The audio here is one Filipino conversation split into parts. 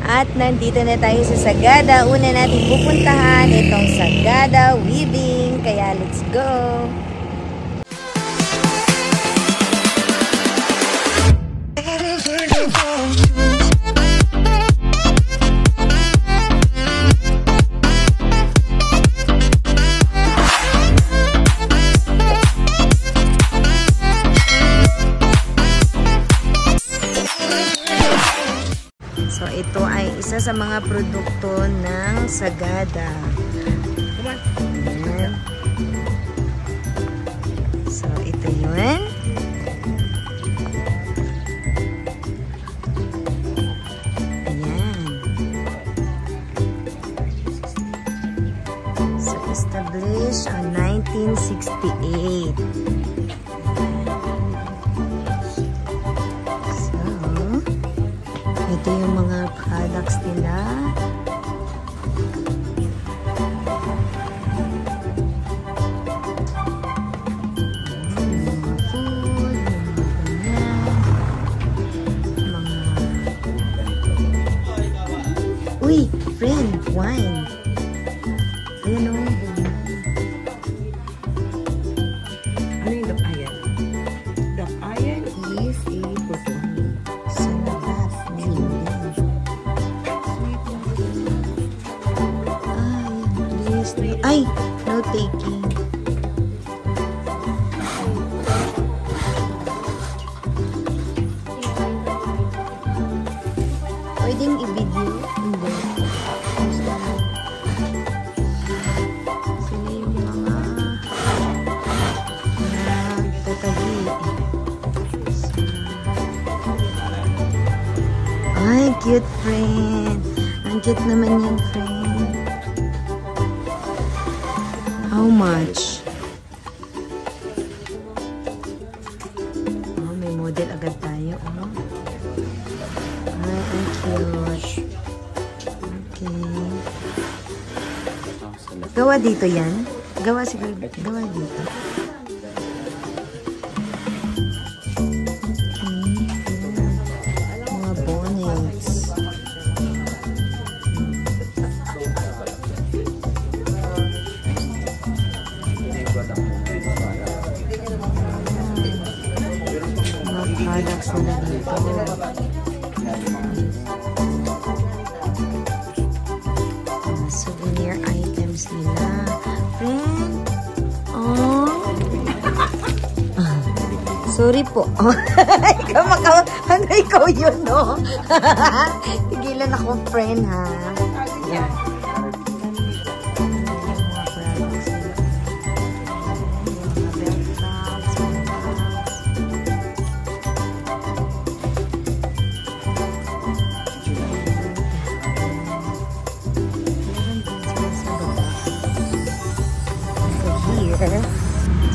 At nandito na tayo sa Sagada. Una natin pupuntahan itong Sagada Weaving. Kaya let's go! So, ito ay isa sa mga produkto ng Sagada. Ayan. So, ito yun. Ayan. So, established on 1968. Ito yung mga products nila. Mga food, mga uy, friend, wine. Ayan o. Ano yung Dap-Ayan? Dap-Ayan is a bottle. Ay, no taking. Pwedeng i-video? Hindi. Sila yung mga nagtatagi. Ay, cute friend. Ang cute naman yan, friend. How much? Oh, may model agad tayo. Oh. Ay, ang cute. Okay. Gawa dito yan? Gawa siguro. Gawa dito. Mga bonnets. Products nila dito. Souvenir items nila. Friend? Oh. Sorry po. Ikaw yun, no? Tigilan ako, friend, ha? Yeah.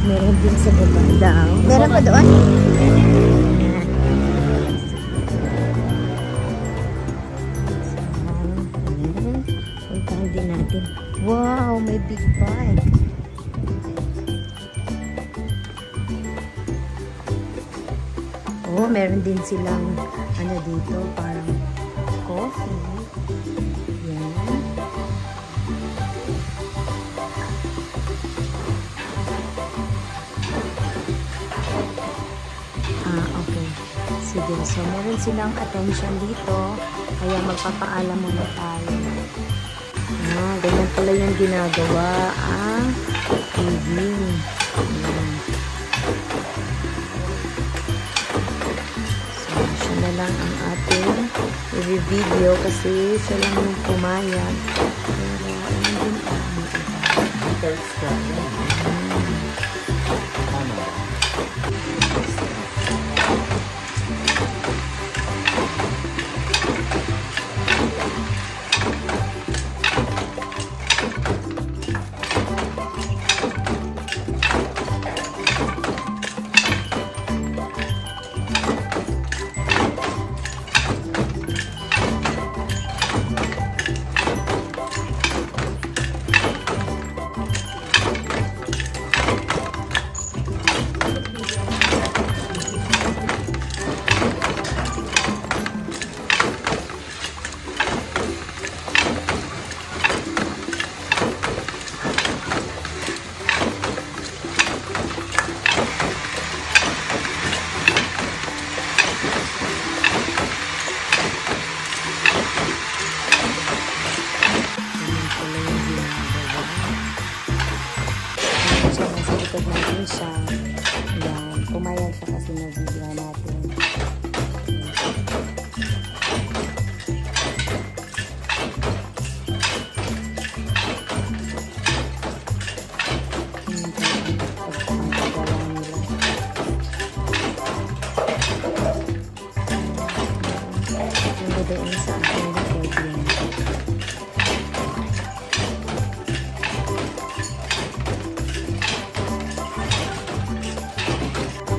Meron din sa baba daw. Meron pa doon? Puntahan din natin. Wow, may big bag. Oh, meron din silang ano dito, parang coffee. Yan. Okay. Sige. So, meron silang attention dito. Kaya magpapaalam muna tayo. Ganyan pala yung ginagawa. Weaving. So, siya na lang ang ating i-video kasi siya lang yung pumayag. Pero, ano din ang iba?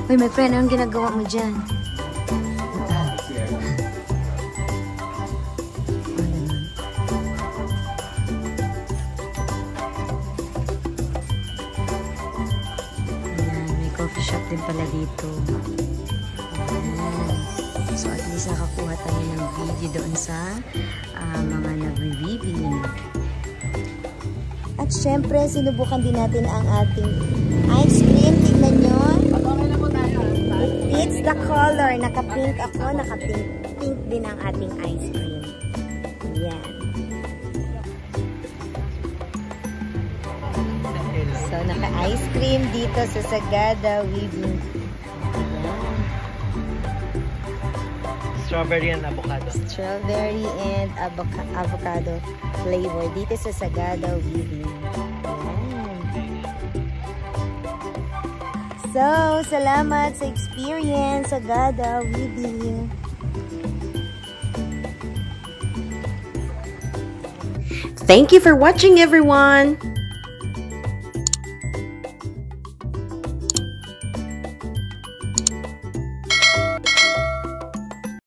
Uy, my friend, anong ginagawa mo dyan? Ayan, may coffee shop din pala dito. Ayan. So, at least nakakuha tayo ng video doon sa mga nagre-review. At syempre, sinubukan din natin ang ating ice cream. Tignan nyo. It fits the color. Naka-pink ako. Naka-pink din ang ating ice cream. Ayan. So, naka-ice cream dito sa Sagada Weaving. Strawberry and avocado. Strawberry and avocado flavor dito sa Sagada Weaving. So, salamat sa experience, Sagada Weaving. Thank you for watching, everyone!